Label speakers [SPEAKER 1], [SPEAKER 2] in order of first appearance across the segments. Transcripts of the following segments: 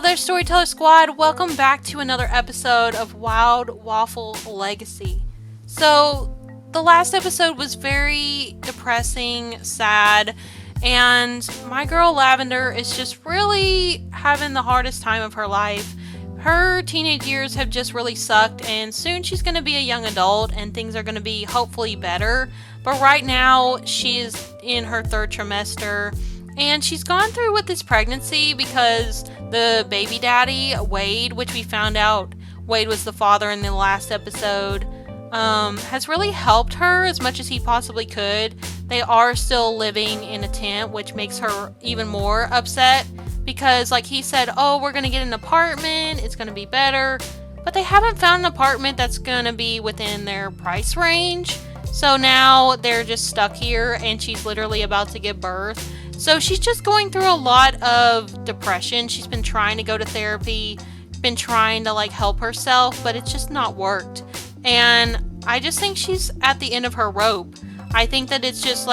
[SPEAKER 1] there, Storyteller Squad. Welcome back to another episode of Wild Waffle Legacy. So, the last episode was very depressing, sad, and my girl Lavender is just really having the hardest time of her life. Her teenage years have just really sucked, and soon she's going to be a young adult, and things are going to be hopefully better. But right now, she is in her third trimester, and she's gone through with this pregnancy because the baby daddy, Wade, which we found out Wade was the father in the last episode, has really helped her as much as he possibly could. They are still living in a tent, which makes her even more upset because, like he said, oh, we're going to get an apartment, it's going to be better. But they haven't found an apartment that's going to be within their price range. So now they're just stuck here, and she's literally about to give birth. So she's just going through a lot of depression. She's been trying to go to therapy, been trying to help herself, but it's just not worked. And I just think she's at the end of her rope. I think that it's just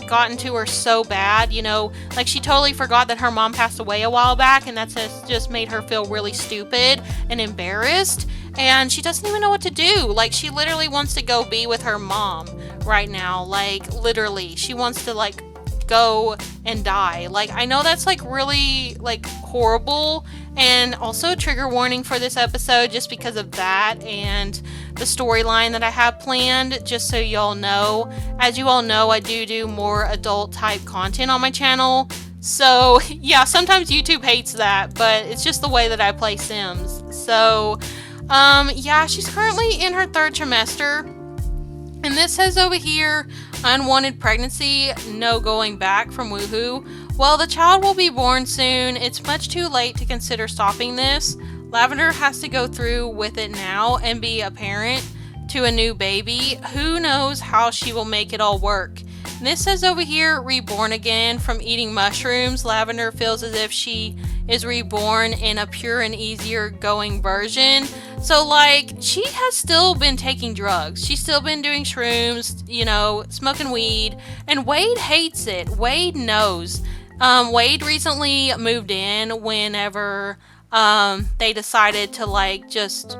[SPEAKER 1] gotten to her so bad, she totally forgot that her mom passed away a while back, and that's just made her feel really stupid and embarrassed, and she doesn't even know what to do. She literally wants to go be with her mom right now. Literally, she wants to go and die. I know that's really horrible, and also a trigger warning for this episode just because of that and the storyline that I have planned, just so y'all know. As you all know, I do more adult type content on my channel, so yeah, sometimes YouTube hates that, but it's just the way that I play Sims. So yeah, she's currently in her third trimester, and this says over here, unwanted pregnancy, no going back from Woohoo. Well, the child will be born soon. It's much too late to consider stopping this. Lavender has to go through with it now and be a parent to a new baby. Who knows how she will make it all work. And this says over here, reborn again from eating mushrooms. Lavender feels as if she is reborn in a pure and easier going version. So she has still been taking drugs. She's still been doing shrooms, smoking weed. And Wade hates it. Wade knows. Wade recently moved in whenever they decided to just,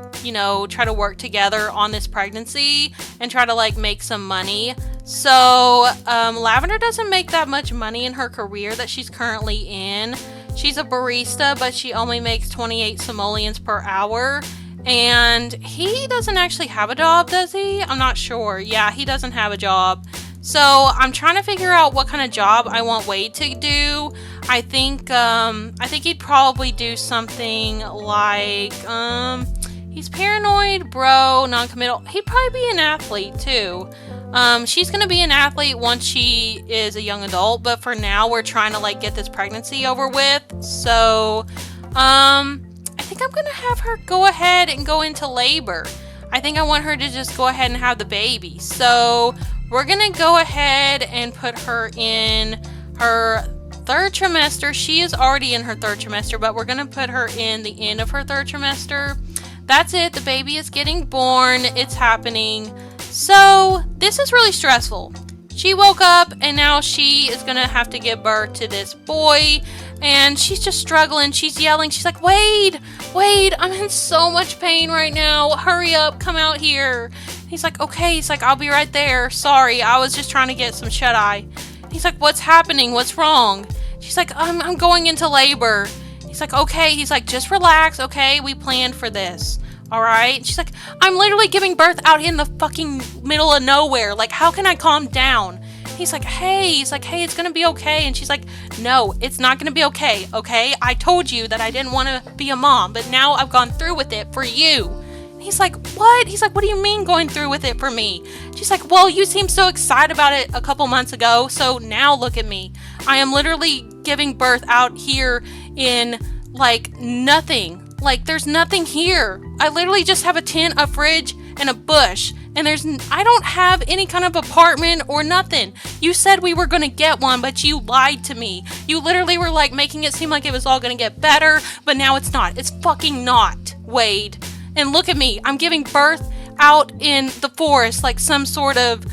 [SPEAKER 1] try to work together on this pregnancy and try to make some money. So, Lavender doesn't make that much money in her career that she's currently in. She's a barista, but she only makes 28 simoleons per hour. And he doesn't actually have a job, does he? I'm not sure. Yeah, he doesn't have a job. So I'm trying to figure out what kind of job I want Wade to do. I think he'd probably do something he's paranoid, bro, non-committal. He'd probably be an athlete too. She's gonna be an athlete once she is a young adult, but for now we're trying to get this pregnancy over with. So I think I'm gonna have her go ahead and go into labor. I think I want her to just go ahead and have the baby. So we're gonna go ahead and put her in her third trimester. She is already in her third trimester, but we're gonna put her in the end of her third trimester. That's it. The baby is getting born. It's happening. So this is really stressful. She woke up and now she is gonna have to give birth to this boy, and she's just struggling. She's yelling. She's like, Wade, I'm in so much pain right now. Hurry up, come out here. He's like, okay. He's like, I'll be right there. Sorry, I was just trying to get some shut-eye. He's like, what's happening? What's wrong? She's like, I'm going into labor. He's like, okay. He's like, just relax, okay? We planned for this. All right? She's like, I'm literally giving birth out in the fucking middle of nowhere. How can I calm down? He's like, hey, it's gonna be okay. And she's like, no, it's not gonna be okay, okay? I told you that I didn't want to be a mom, but now I've gone through with it for you. He's like, what? He's like, what do you mean going through with it for me? She's like, well, you seemed so excited about it a couple months ago, so now look at me. I am literally giving birth out here in nothing. There's nothing here. I literally just have a tent, a fridge, and a bush. And I don't have any kind of apartment or nothing. You said we were going to get one, but you lied to me. You literally were making it seem like it was all going to get better, but now it's not. It's fucking not, Wade. And look at me. I'm giving birth out in the forest like some sort of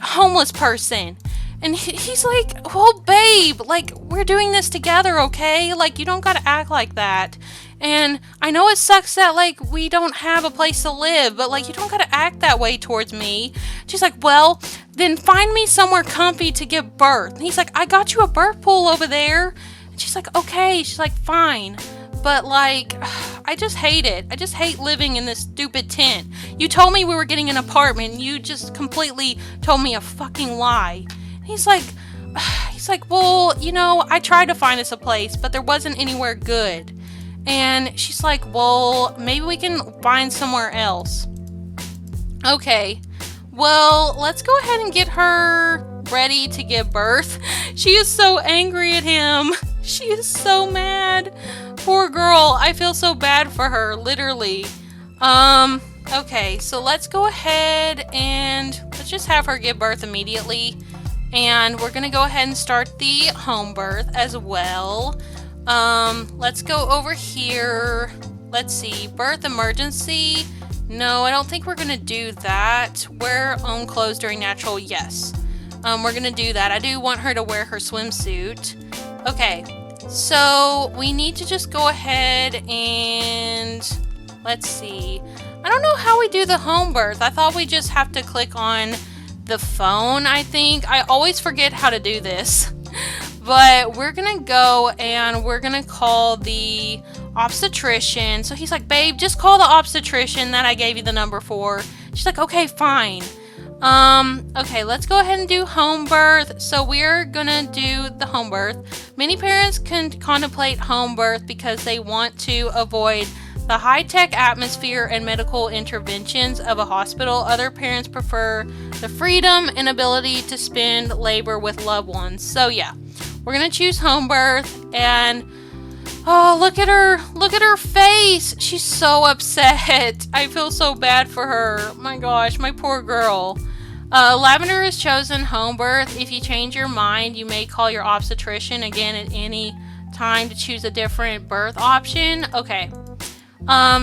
[SPEAKER 1] homeless person. And he's like, well, babe, we're doing this together, okay? You don't gotta act like that. And I know it sucks that, like, we don't have a place to live, but, like, you don't gotta act that way towards me. She's like, well, then find me somewhere comfy to give birth. And he's like, I got you a birth pool over there. And she's like, okay. She's like, fine. But, like, I just hate it. I just hate living in this stupid tent. You told me we were getting an apartment, and you just completely told me a fucking lie. And he's like, well, you know, I tried to find us a place, but there wasn't anywhere good. And she's like, well, maybe we can find somewhere else. Okay, well, let's go ahead and get her ready to give birth. She is so angry at him. She is so mad. Poor girl. I feel so bad for her, literally. Okay, so let's go ahead and let's just have her give birth immediately. And we're gonna go ahead and start the home birth as well. Let's go over here. Let's see, birth emergency. No, I don't think we're gonna do that. Wear own clothes during natural, yes. We're gonna do that. I do want her to wear her swimsuit. Okay, so we need to just go ahead and let's see. I don't know how we do the home birth. I thought we just have to click on the phone, I think. I always forget how to do this. But we're gonna go and we're gonna call the obstetrician. So he's like, babe, just call the obstetrician that I gave you the number for. She's like, okay, fine. Okay, let's go ahead and do home birth. So we're gonna do the home birth. Many parents can contemplate home birth because they want to avoid the high-tech atmosphere and medical interventions of a hospital. Other parents prefer the freedom and ability to spend labor with loved ones. So yeah, we're gonna choose home birth. And oh, look at her face. She's so upset. I feel so bad for her. My gosh, my poor girl. Lavender has chosen home birth. If you change your mind, you may call your obstetrician again at any time to choose a different birth option. Okay.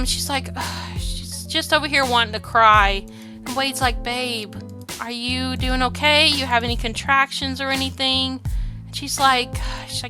[SPEAKER 1] She's like, she's just over here wanting to cry. And Wade's like, babe, are you doing okay? You have any contractions or anything? And she's like,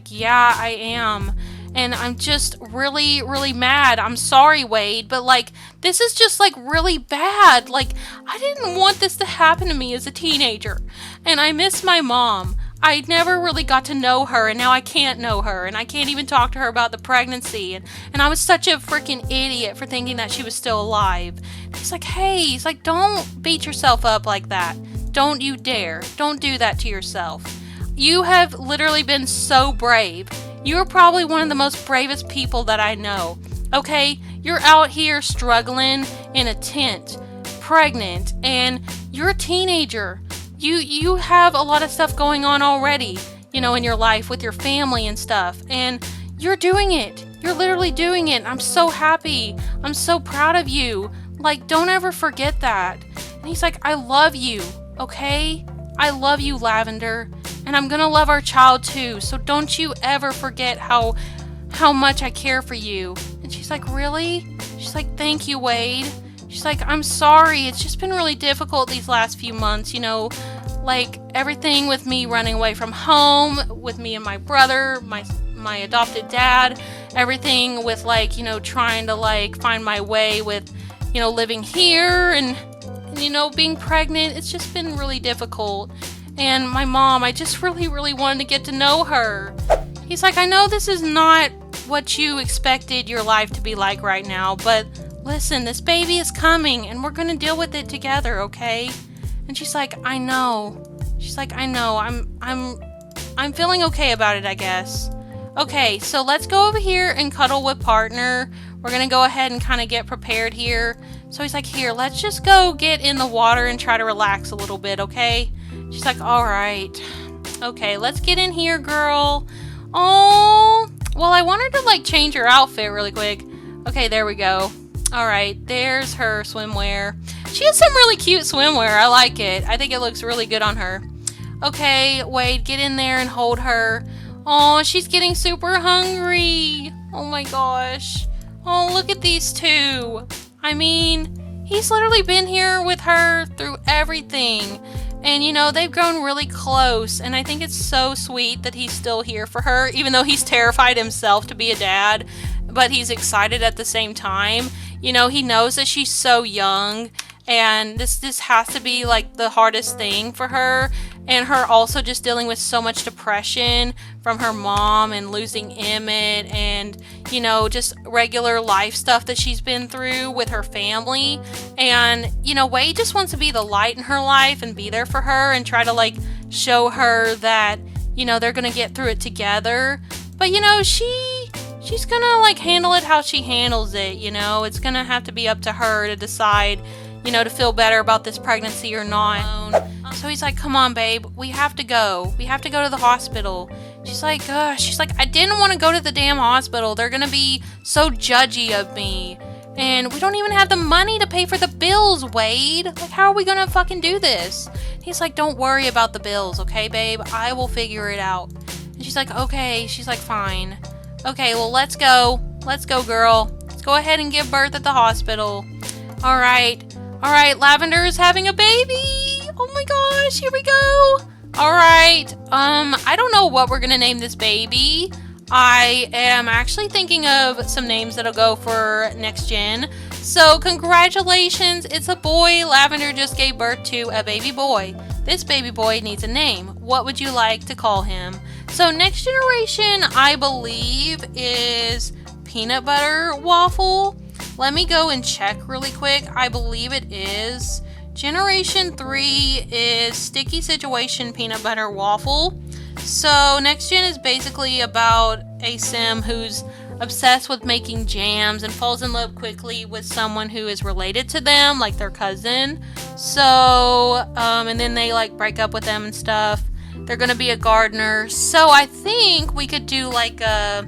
[SPEAKER 1] yeah, I am. And I'm just really, really mad. I'm sorry, Wade, but like, this is just like really bad. Like, I didn't want this to happen to me as a teenager. And I miss my mom. I never really got to know her, and now I can't know her, and I can't even talk to her about the pregnancy, and I was such a freaking idiot for thinking that she was still alive. And he's like, hey, he's like, don't beat yourself up like that. Don't you dare. Don't do that to yourself. You have literally been so brave. You are probably one of the most bravest people that I know. Okay? You're out here struggling in a tent, pregnant, and you're a teenager. You have a lot of stuff going on already, you know, in your life with your family and stuff. And you're doing it. You're literally doing it. I'm so happy. I'm so proud of you. Like, don't ever forget that. And he's like, I love you, okay? I love you, Lavender. And I'm gonna love our child too. So don't you ever forget how much I care for you. And she's like, really? She's like, thank you, Wade. She's like, I'm sorry. It's just been really difficult these last few months, you know, like everything with me running away from home, with me and my brother, my adopted dad, everything with like, you know, trying to like find my way with, you know, living here and you know, being pregnant. It's just been really difficult. And my mom, I just really, really wanted to get to know her. He's like, I know this is not what you expected your life to be like right now, but listen, this baby is coming and we're gonna deal with it together, okay? And she's like, I know. She's like, I know. I'm feeling okay about it, I guess. Okay, so let's go over here and cuddle with partner. We're gonna go ahead and kind of get prepared here. So he's like, here, let's just go get in the water and try to relax a little bit, okay? She's like, all right. Okay, let's get in here, girl. Oh, well, I want her to like change her outfit really quick. Okay, there we go. All right, there's her swimwear. She has some really cute swimwear. I like it. I think it looks really good on her. Okay, Wade, get in there and hold her. Oh, she's getting super hungry. Oh my gosh. Oh, look at these two. I mean, he's literally been here with her through everything. And, you know, they've grown really close. And I think it's so sweet that he's still here for her, even though he's terrified himself to be a dad. but he's excited at the same time. You know, he knows that she's so young, and this has to be like the hardest thing for her, and her also just dealing with so much depression from her mom and losing Emmett, and you know, just regular life stuff that she's been through with her family. And you know, Wade just wants to be the light in her life and be there for her and try to like show her that, you know, they're gonna get through it together. But you know, she's gonna like handle it how she handles it. You know, it's gonna have to be up to her to decide, you know, to feel better about this pregnancy or not. So he's like, come on, babe, we have to go. We have to go to the hospital. She's like, I didn't want to go to the damn hospital. They're gonna be so judgy of me. And we don't even have the money to pay for the bills, Wade. Like, how are we gonna fucking do this? He's like, don't worry about the bills, okay, babe? I will figure it out. And she's like, okay. She's like, fine. Okay, well, let's go. Let's go, girl. Let's go ahead and give birth at the hospital. All right, Lavender is having a baby. Oh my gosh, here we go. All right, I don't know what we're gonna name this baby. I am actually thinking of some names that'll go for next gen. So congratulations, it's a boy. Lavender just gave birth to a baby boy. This baby boy needs a name. What would you like to call him? So next generation, I believe, is Peanut Butter Waffle. Let me go and check really quick. I believe it is. Generation 3 is Sticky Situation Peanut Butter Waffle. So next gen is basically about a sim who's obsessed with making jams and falls in love quickly with someone who is related to them, like their cousin. So, and then they like break up with them and stuff. They're gonna be a gardener. So I think we could do like a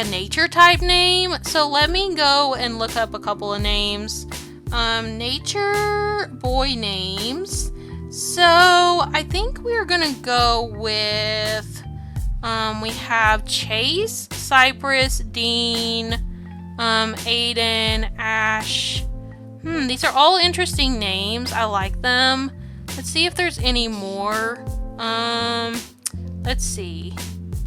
[SPEAKER 1] nature type name. So let me go and look up a couple of names. Nature boy names. So I think we're gonna go with, we have Chase, Cypress, Dean, Aiden, Ash. These are all interesting names. I like them. Let's see if there's any more. Let's see.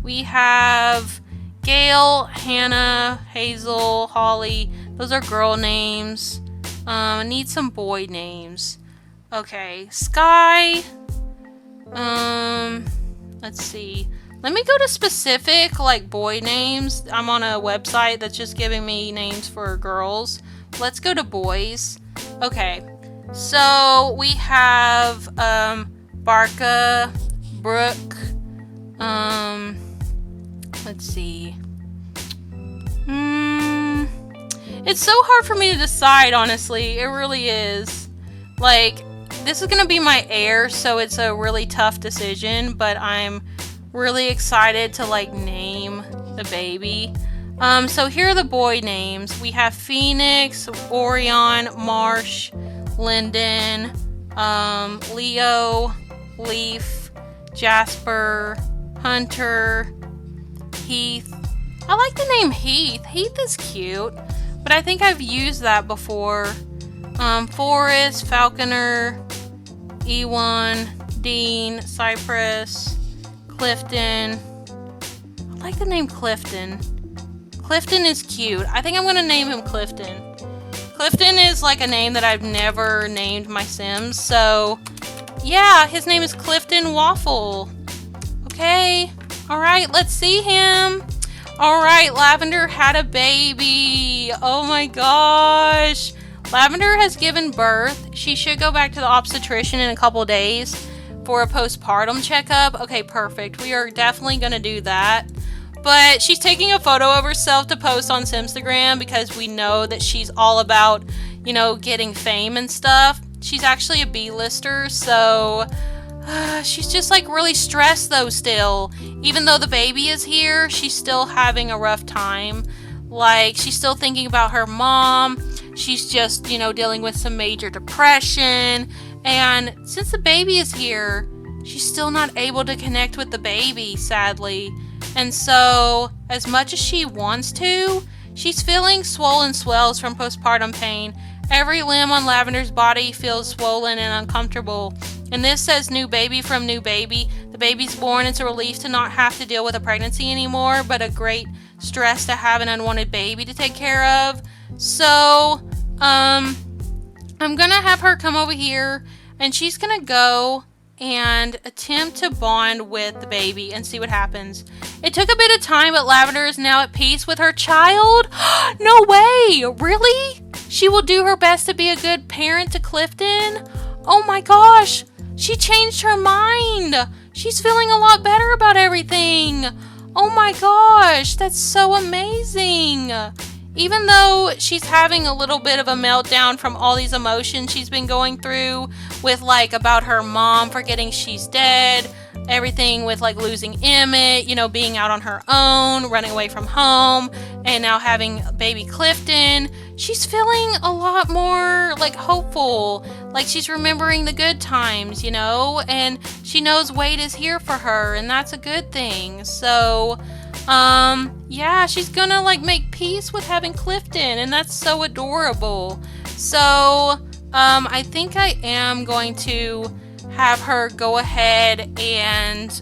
[SPEAKER 1] We have Gail, Hannah, Hazel, Holly. Those are girl names. I need some boy names. Okay, Sky. Let's see. Let me go to specific like boy names. I'm on a website that's just giving me names for girls. Let's go to boys. Okay. So we have Barca, Brooke. Let's see. It's so hard for me to decide, honestly. It really is. Like, this is gonna be my heir, so it's a really tough decision, but I'm really excited to like name the baby. So here are the boy names. We have Phoenix, Orion, Marsh, Lyndon, Leo, Leaf, Jasper, Hunter, Heath. I like the name Heath. Heath is cute, but I think I've used that before. Forrest, Falconer, Ewan, Dean, Cypress, Clifton. I like the name Clifton. Clifton is cute. I think I'm gonna name him Clifton. Clifton is like a name that I've never named my Sims, so yeah, his name is Clifton Waffle. Okay, alright, let's see him. Alright, Lavender had a baby. Oh my gosh. Lavender has given birth. She should go back to the obstetrician in a couple days for a postpartum checkup. Okay, perfect. We are definitely going to do that. But she's taking a photo of herself to post on Simstagram because we know that she's all about, you know, getting fame and stuff. She's actually a B-lister, so she's just like really stressed though still. Even though the baby is here, she's still having a rough time. Like, she's still thinking about her mom. She's just, you know, dealing with some major depression. And since the baby is here, she's still not able to connect with the baby, sadly. And so, as much as she wants to, she's feeling swollen swells from postpartum pain. Every limb on Lavender's body feels swollen and uncomfortable. And this says new baby from new baby. The baby's born. It's a relief to not have to deal with a pregnancy anymore, but a great stressed to have an unwanted baby to take care of. So, I'm gonna have her come over here, and she's gonna go and attempt to bond with the baby and see what happens. It took a bit of time, but Lavender is now at peace with her child. No way! Really? She will do her best to be a good parent to Clifton? Oh my gosh! She changed her mind! She's feeling a lot better about everything! Oh my gosh! That's so amazing! Even though she's having a little bit of a meltdown from all these emotions she's been going through with, like, about her mom forgetting she's dead, everything with, like, losing Emmett, you know, being out on her own, running away from home, and now having baby Clifton, she's feeling a lot more, like, hopeful. Like, she's remembering the good times, you know, and she knows Wade is here for her, and that's a good thing. So, yeah, she's gonna, like, make peace with having Clifton, and that's so adorable. So, I think I am going to have her go ahead and,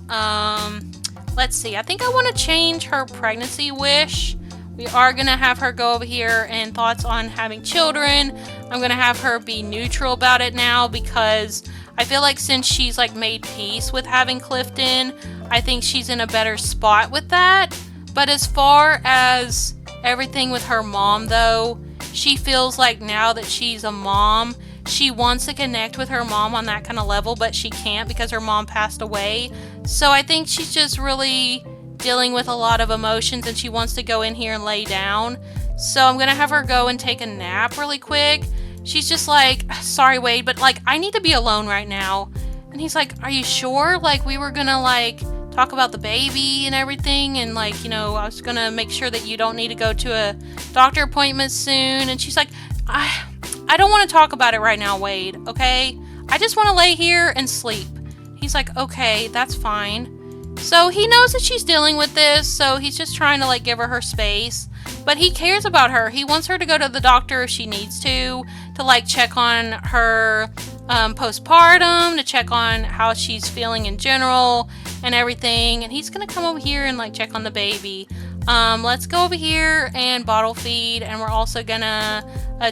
[SPEAKER 1] let's see, I think I want to change her pregnancy wish. We are gonna have her go over here and thoughts on having children. I'm gonna have her be neutral about it now, because I feel like since she's, like, made peace with having Clifton, I think she's in a better spot with that. But as far as everything with her mom, though, she feels like now that she's a mom, she wants to connect with her mom on that kind of level, but she can't because her mom passed away. So I think she's just really dealing with a lot of emotions, and she wants to go in here and lay down. So I'm gonna have her go and take a nap really quick. She's just like, sorry, Wade, but, like, I need to be alone right now. And he's like, are you sure? Like, we were gonna, like, talk about the baby and everything, and, like, you know, I was gonna make sure that you don't need to go to a doctor appointment soon. And she's like, I don't want to talk about it right now, Wade, okay? I just want to lay here and sleep. He's like, okay, that's fine. So he knows that she's dealing with this, so he's just trying to, like, give her space. But he cares about her. He wants her to go to the doctor if she needs to like, check on her postpartum, to check on how she's feeling in general and everything. And he's gonna come over here and, like, check on the baby. Let's go over here and bottle feed, and we're also gonna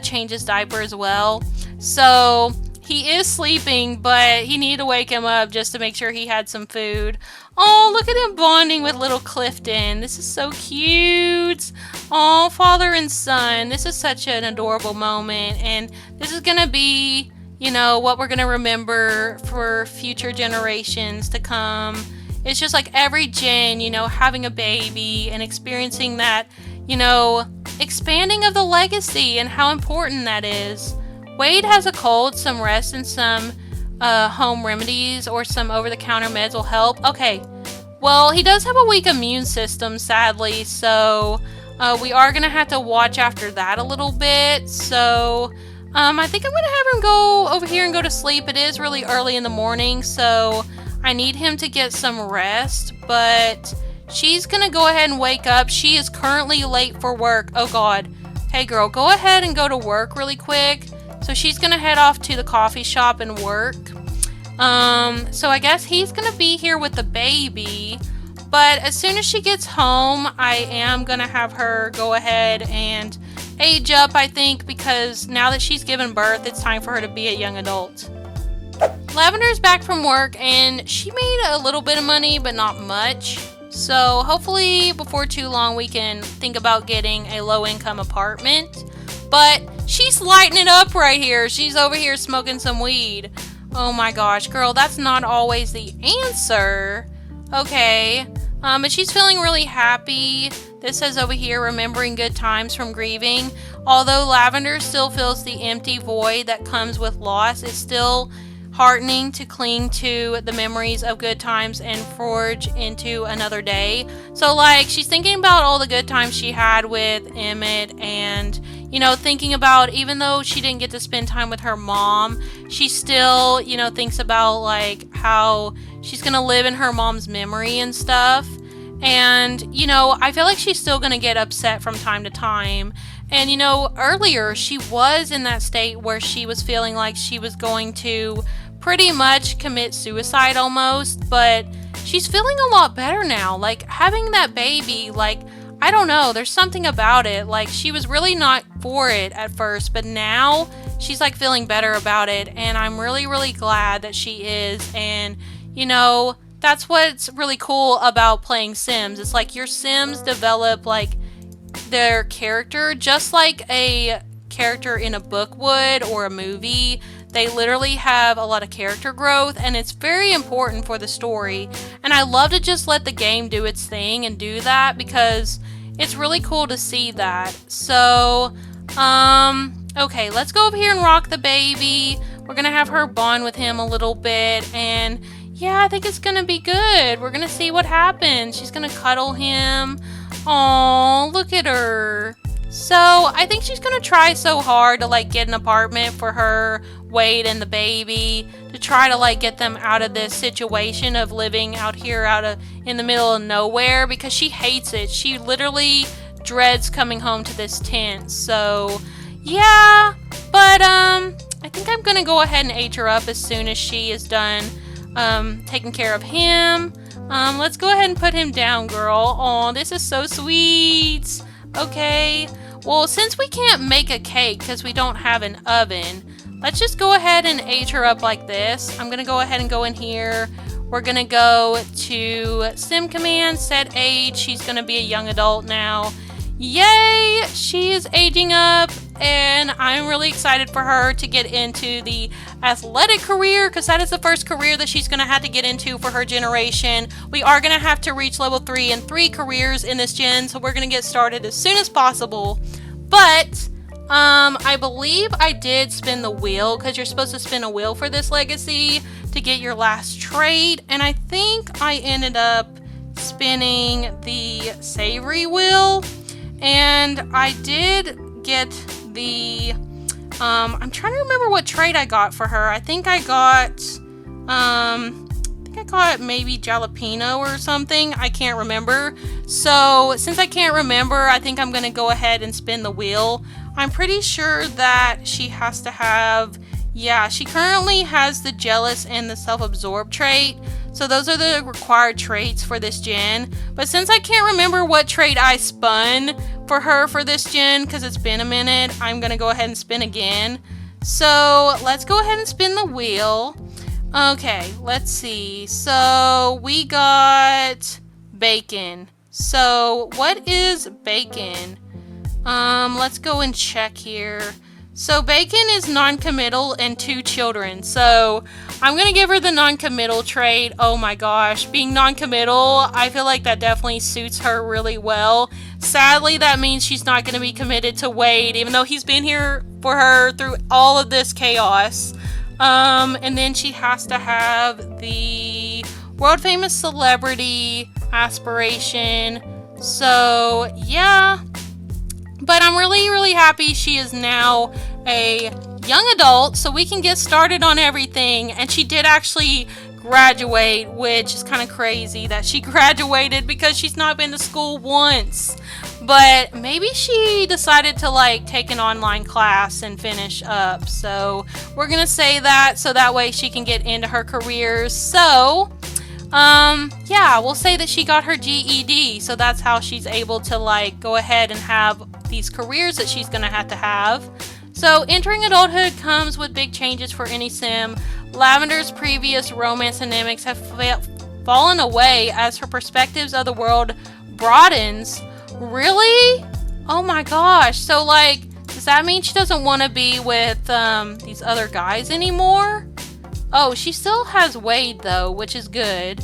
[SPEAKER 1] change his diaper as well. So he is sleeping, but he needed to wake him up just to make sure he had some food. Oh, look at him bonding with little Clifton. This is so cute. Oh, father and son. This is such an adorable moment, and this is gonna be, you know, what we're gonna remember for future generations to come. It's just like every gen, you know, having a baby and experiencing that, you know, expanding of the legacy and how important that is. Wade has a cold, some rest and some home remedies or some over-the-counter meds will help. Okay, well, he does have a weak immune system, sadly, so we are going to have to watch after that a little bit. So I think I'm going to have him go over here and go to sleep. It is really early in the morning, so I need him to get some rest, but she's gonna go ahead and wake up. She is currently late for work. Oh God. Hey girl, go ahead and go to work really quick. So she's gonna head off to the coffee shop and work. So I guess he's gonna be here with the baby, but as soon as she gets home, I am gonna have her go ahead and age up, I think, because now that she's given birth, it's time for her to be a young adult. Lavender's back from work, and she made a little bit of money, but not much. So hopefully before too long we can think about getting a low-income apartment. But she's lighting it up right here. She's over here smoking some weed. Oh my gosh, girl, that's not always the answer. Okay, but she's feeling really happy. This says over here, remembering good times from grieving. Although Lavender still feels the empty void that comes with loss, it's still heartening to cling to the memories of good times and forge into another day. So, like, she's thinking about all the good times she had with Emmett, and, you know, thinking about, even though she didn't get to spend time with her mom, she still, you know, thinks about, like, how she's gonna live in her mom's memory and stuff. And, you know, I feel like she's still gonna get upset from time to time. And, you know, earlier she was in that state where she was feeling like she was going to pretty much commit suicide almost, but she's feeling a lot better now. Like, having that baby, like, I don't know, there's something about it. Like, she was really not for it at first, but now she's like feeling better about it, and I'm really, really glad that she is. And, you know, that's what's really cool about playing Sims. It's like your Sims develop like their character just like a character in a book would or a movie. They literally have a lot of character growth, and it's very important for the story. And I love to just let the game do its thing and do that, because it's really cool to see that. So, okay, let's go over here and rock the baby. We're gonna have her bond with him a little bit, and yeah, I think it's gonna be good. We're gonna see what happens. She's gonna cuddle him. Aw, look at her. So, I think she's gonna try so hard to like get an apartment for her, Wade, and the baby, to try to like get them out of this situation of living out here in the middle of nowhere, because she hates it. She literally dreads coming home to this tent. So, yeah, but I think I'm gonna go ahead and age her up as soon as she is done taking care of him. Let's go ahead and put him down, girl. Aw, this is so sweet. Okay, well, since we can't make a cake because we don't have an oven, let's just go ahead and age her up like this. I'm gonna go ahead and go in here. We're gonna go to Sim Command, set age. She's gonna be a young adult now. Yay! She is aging up, and I'm really excited for her to get into the athletic career, because that is the first career that she's going to have to get into for her generation. We are going to have to reach level 3 in 3 careers in this gen, so we're going to get started as soon as possible. But I believe I did spin the wheel, because you're supposed to spin a wheel for this legacy to get your last trait, and I think I ended up spinning the savory wheel. And I did get the, I'm trying to remember what trait I got for her. I think I got maybe jalapeno or something. I can't remember. So since I can't remember, I think I'm going to go ahead and spin the wheel. I'm pretty sure that she has to have, yeah, she currently has the jealous and the self-absorbed trait. So those are the required traits for this gen. But since I can't remember what trait I spun for her for this gen, because it's been a minute, I'm going to go ahead and spin again. So let's go ahead and spin the wheel. Okay, let's see. So we got bacon. So what is bacon? Let's go and check here. So bacon is non-committal and 2 children. So I'm going to give her the non-committal trait. Oh my gosh, being non-committal, I feel like that definitely suits her really well. Sadly, that means she's not going to be committed to Wade, even though he's been here for her through all of this chaos. And then she has to have the world famous celebrity aspiration. So yeah. But I'm really, really happy she is now a young adult, so we can get started on everything. And she did actually graduate, which is kind of crazy that she graduated, because she's not been to school once. But maybe she decided to like take an online class and finish up. So we're going to say that, so that way she can get into her careers. So yeah, we'll say that she got her GED, so that's how she's able to like go ahead and have these careers that she's gonna have to have. So entering adulthood comes with big changes for any sim. Lavender's previous romance dynamics have fallen away as her perspectives of the world broadens. Really? Oh my gosh. So like, does that mean she doesn't want to be with these other guys anymore? Oh, she still has Wade though, which is good.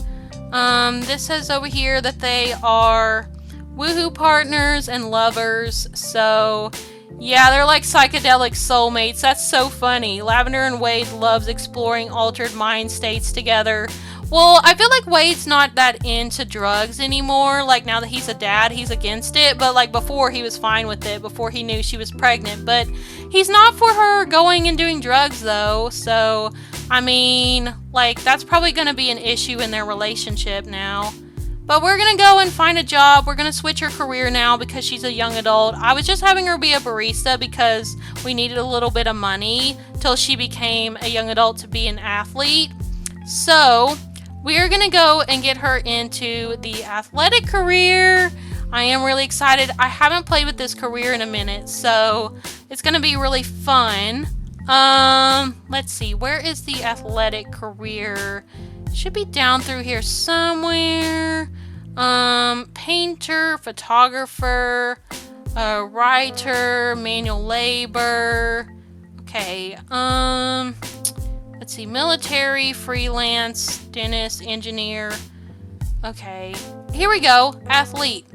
[SPEAKER 1] This says over here that they are woohoo partners and lovers. So yeah, they're like psychedelic soulmates. That's so funny. Lavender and Wade loves exploring altered mind states together. Well, I feel like Wade's not that into drugs anymore. Like now that he's a dad, he's against it. But like before, he was fine with it before he knew she was pregnant. But he's not for her going and doing drugs though. So, I mean, like that's probably going to be an issue in their relationship now. But we're going to go and find a job. We're going to switch her career now because she's a young adult. I was just having her be a barista because we needed a little bit of money till she became a young adult to be an athlete. So we're going to go and get her into the athletic career. I am really excited. I haven't played with this career in a minute, so it's going to be really fun. Let's see. Where is the athletic career? Should be down through here somewhere. Painter, photographer, writer, manual labor. Okay. Let's see. Military, freelance, dentist, engineer. Okay. Here we go. Athlete.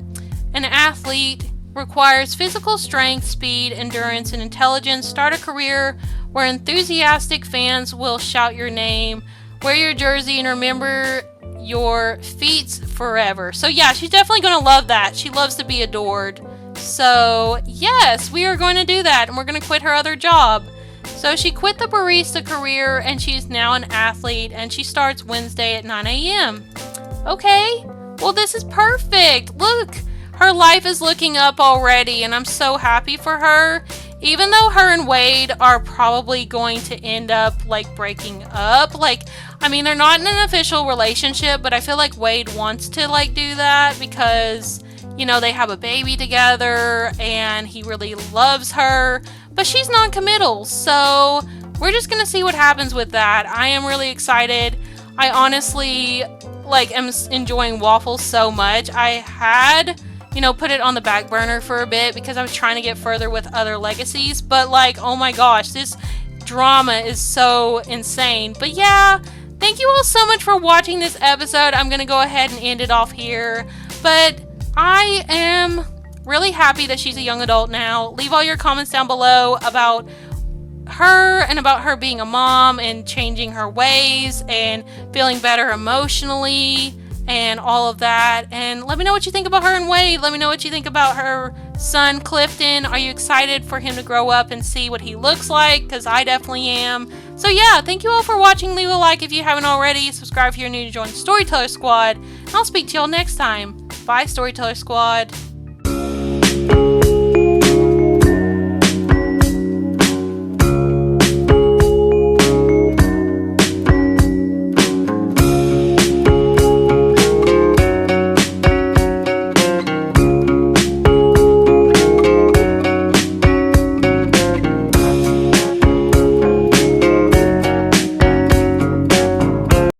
[SPEAKER 1] An athlete requires physical strength, speed, endurance, and intelligence. Start a career where enthusiastic fans will shout your name. Wear your jersey and remember your feats forever. So yeah, she's definitely going to love that. She loves to be adored. So yes, we are going to do that, and we're going to quit her other job. So she quit the barista career, and she's now an athlete, and she starts Wednesday at 9 a.m. Okay, well this is perfect. Look, her life is looking up already, and I'm so happy for her. Even though her and Wade are probably going to end up like breaking up, like, I mean, they're not in an official relationship, but I feel like Wade wants to like do that because, you know, they have a baby together and he really loves her, but she's non-committal. So we're just gonna see what happens with that. I am really excited. I honestly like am enjoying Waffle so much. I had, you know, put it on the back burner for a bit because I was trying to get further with other legacies, but like, oh my gosh, this drama is so insane. But yeah, thank you all so much for watching this episode. I'm gonna go ahead and end it off here, but I am really happy that she's a young adult now. Leave all your comments down below about her and about her being a mom and changing her ways and feeling better emotionally and all of that. And let me know what you think about her and Wade. Let me know what you think about her son, Clifton. Are you excited for him to grow up and see what he looks like? Because I definitely am. So yeah, thank you all for watching. Leave a like if you haven't already. Subscribe if you're new to join the Storyteller Squad. And I'll speak to y'all next time. Bye, Storyteller Squad.